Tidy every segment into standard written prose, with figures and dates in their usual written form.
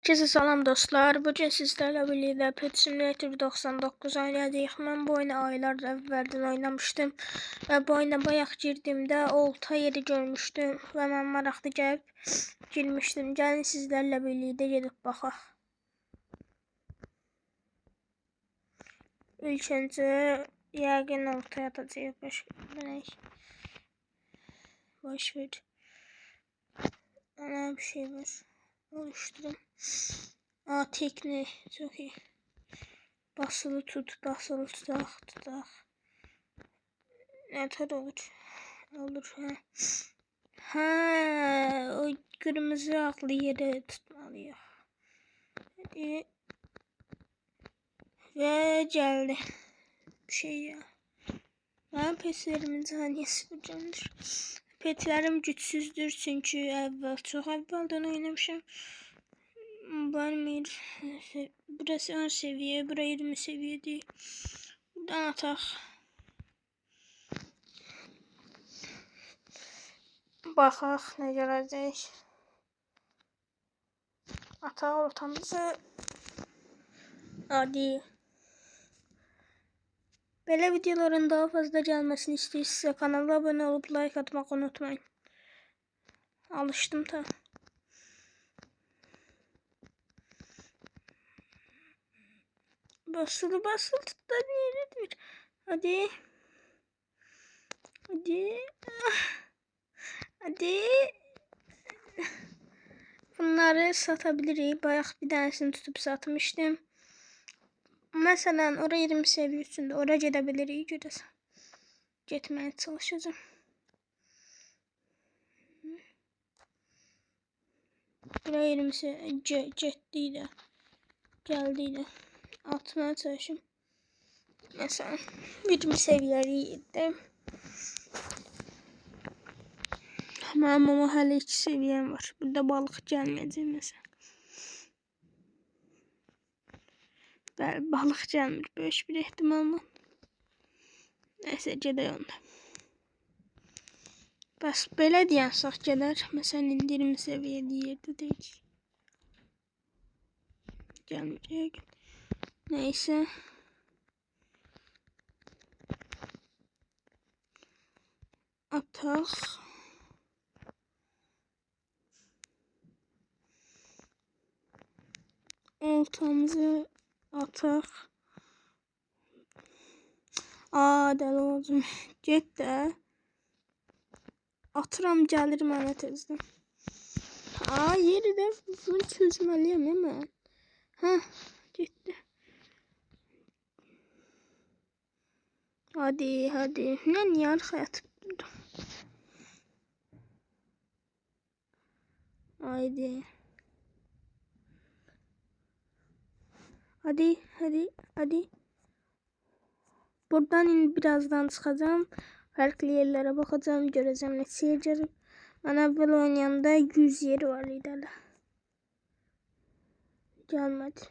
Herkese salam dostlar. Bugün sizlerle birlikte Pet Simulator 99 oynayacağıq. Ben bu oyunu aylar evvelden oynamıştım. Ve bu oyuna bayaq girdiğimde olta yeri görmüştüm. Ve ben maraqlı gəlib girmiştim. Gəlin sizlerle birlikte gedib baxaq. İlk önce yəqin olta atacağıq. Boş ver. Ana bir şey var. Oluşturun. Tekne çok iyi. Basılı tut, basılı tutak. Ne kadar olur? Olur ha. O kırmızı aklı yere tutmalıyım. Hadi. Ve geldi. Bir şey ya. Ben petlerimin tanesi burcandır. Petlerim güçsüzdür çünkü çok evvelden oynamışım. Barmir. Burası 10 seviye, burası 20 seviye değil. Buradan atak. Baxaq ne gələcək. Atak ortamızı. Hadi. Böyle videoların daha fazla gelmesini istiyorsanız kanala abone olup like atmayı unutmayın. Alıştım da. Basılı tut da neredir? Hadi. Hadi. Bunları satabiliriz. Bayaq bir tanesini tutup satmıştım. Mesela oraya 20 seviye üstünde. Oraya gidebiliriz. Görəsən. Getmeye çalışacağım. Buraya 20 seviye getdiydi. Geldiydi. Atmaya çalışayım. Mesela 20 seviyeliydim. Ama hala 2 seviyem var. Burada balık gelmedi mesela. Balık gelmir. Böyle bir ihtimalle. Neyse gedək onda. Bəs belə deyirsək gələr. Məsələn indi 20 səviyyəli yerdə deyil. Gəlmir. Neyse. Ataq. Oltamızı ataq. Dəli olacam. Get də. Atıram gəlir mənə tezdən. Yeri də bunu çözməliyəm mən. Getdi. Hadi. Mən niyə arxaya atıb durdum? Haydi. Hadi. Buradan birazdan çıkacağım. Farklı yerlere bakacağım. Göreceğim ne seyircilerim. Ben evvel oynayanda 100 yeri var liderde. Gelmedi.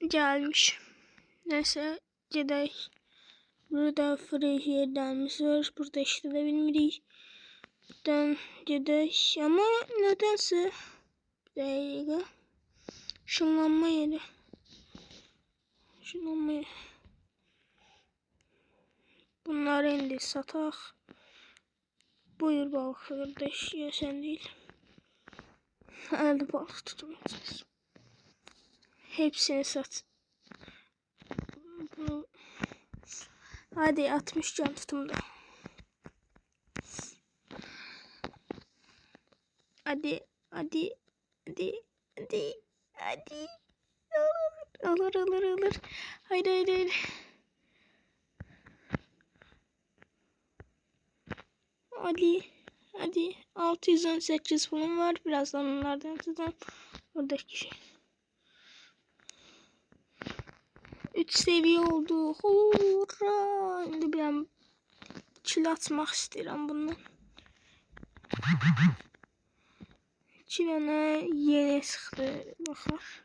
Gelmiş. Neyse gidelim. Burada free yerlerimiz var. Burada işte de bilmiyoruz. Buradan gidelim. Ama nedense bir dakika. Şunlanma yeri. Bunları indi satak. Buyur balık kardeş. Ya sen değil. Elde balık tutmayacağız. Hepsini sat. Bunu... Hadi 60 can tutumda. Hadi. Alır. Hayır. Hadi. 618 falan var. Birazdan onlardan atacağım. Oradaki şey. 3 seviye oldu. Hurra! Şimdi bir an çil atmak istedim bundan. Çilene yere sıktı. Bakar.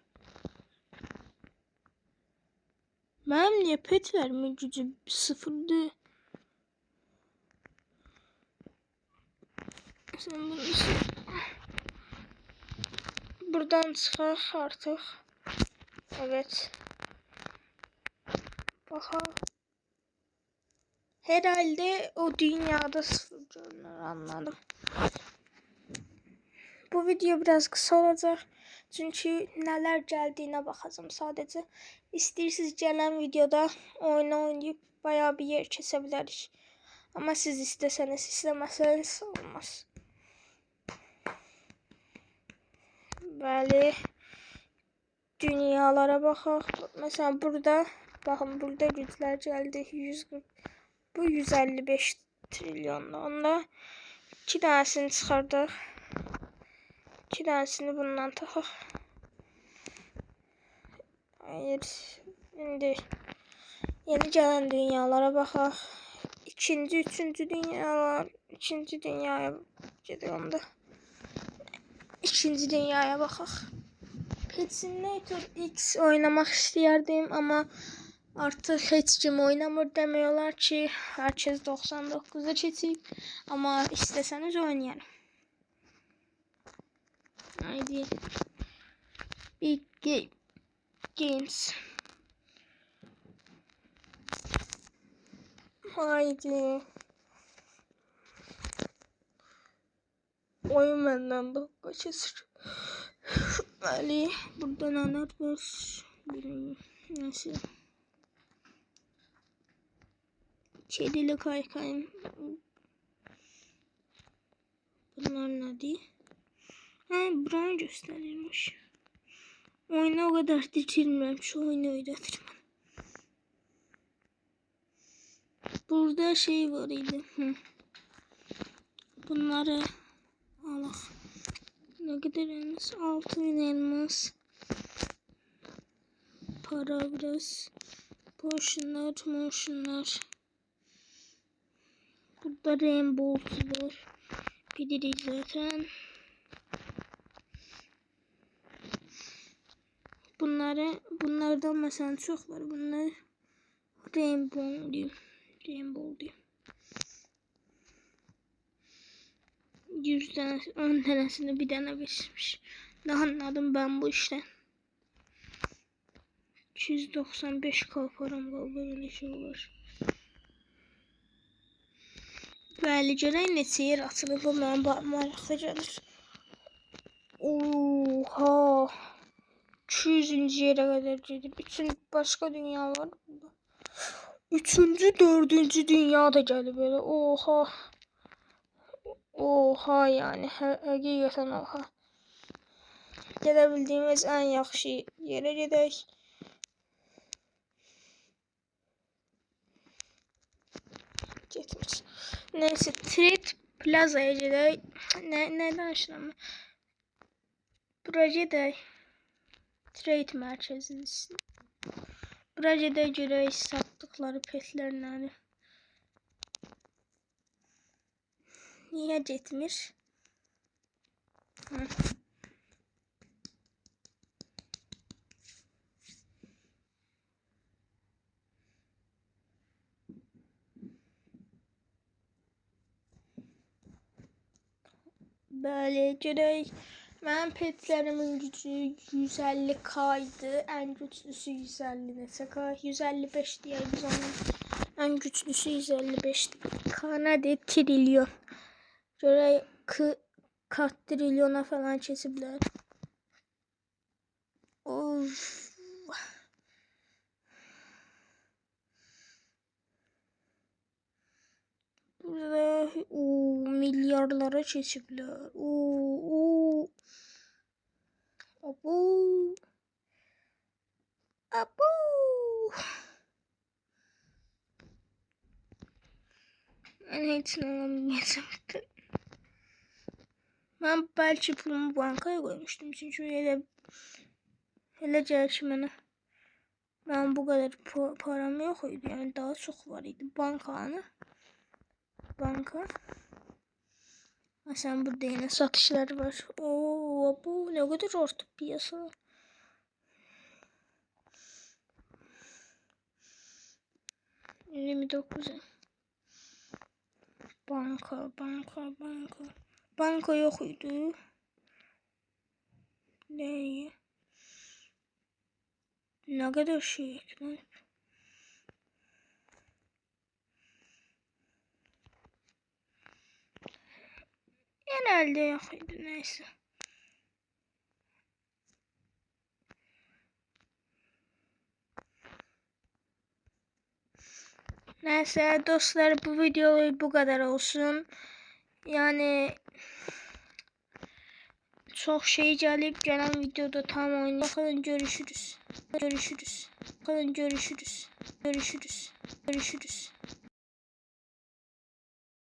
Benim niye petlerimin gücü sıfırdı? Sen bunu Buradan çıxaq artıq. Evet. Baxa. Herhalde o dünyada sıfır görünür, anladım. Bu video biraz kısa olacaq. Çünkü nələr gəldiyinə baxacağım sadəcə. İstəyirsiniz gələn videoda oyunu oynayıb bayağı bir yer kəsə bilərik. Ama siz istəsəniz, istəməsəniz olmaz. Bəli. Dünyalara baxaq. Mesela burada, bakın burada güclər gəldi. 140. Bu 155 trilyonda. Onda 2 tanesini çıxardıq. 2 tanesini bundan taxaq. Hayır. İndi yeni gələn dünyalara baxaq. İkinci, üçüncü dünyalar. İkinci dünyaya gidiyorum da. İkinci dünyaya baxaq. Pet Simulator X oynamaq istəyərdim, amma artıq heç kim oynamır, demiyorlar ki, herkes 99'a keçib, amma istəsəniz oynayarım. Haydi. Big Game Games. Haydi. Oyun benden dakika kesir. Ali burada neler var? Neyse. Kedili kaykayım. Bunlar ne değil? Ha, Brian gösterilmiş. Oyunu o kadar bitirmem. Şu oyunu öğretir bana. Burada şey var idi. Bunları Allah. Ne kadar elmas? 6000 elmas. Para biraz. Poşunlar. Burada Rainbow var. Biliriz zaten. Bunlardan mesela çok var. Bunlar Rainbow diyeyim. 100 tane, 10 tanesini bir tane vermiş. Ne anladım ben bu işten. 295 param kaldı, böyle şey var. Bəli, görək neçə yer açılıb, bu mənə maraqlı gəlir. Oha! 200-cü yerə qədər gedib. Bütün başqa dünya var burada. 3-cü, 4-cü dünya da gəlib belə. Oha! Oha yani, həqiqətən oha. Gedə bildiyimiz ən yaxşı yerə gedək. Getmiş. Neyse, Trade Plaza'ya gedək. Ne danışıram? Buraya gedək. Trade mərkəzinin. Buraya gedək görək satdıqları petlərlə. Niyə getmir? Böyle görək. Mənim petlərimin gücü 150k idi. Ən güclüsü 150 neçə-k? 155 deyək biz onun. Ən güclüsü 155k nədir? Trilyon. Görək trilyona falan keçiblər. Of. Burada milyarlara keçiblər. Abu. Ben heç nə alamayacağım. Ben belki pulumu bankaya koymuştum. Çünkü elə gəlir ki mənə. Ben bu kadar param yok idi. Yani daha çok var idi. Banka. Mesela burada yine satışlar var. Oo, bu ne kadar artık piyasa. $29. Banka yok idi. Ne? Ne kadar şey ekledim. Genelde yakıydı, neyse. Neyse dostlar, bu video bu kadar olsun. Yani çok şey gelip gelen videoda tam oynayalım. Bakalım, görüşürüz. Görüşürüz. Bakalım, görüşürüz. Görüşürüz. Görüşürüz.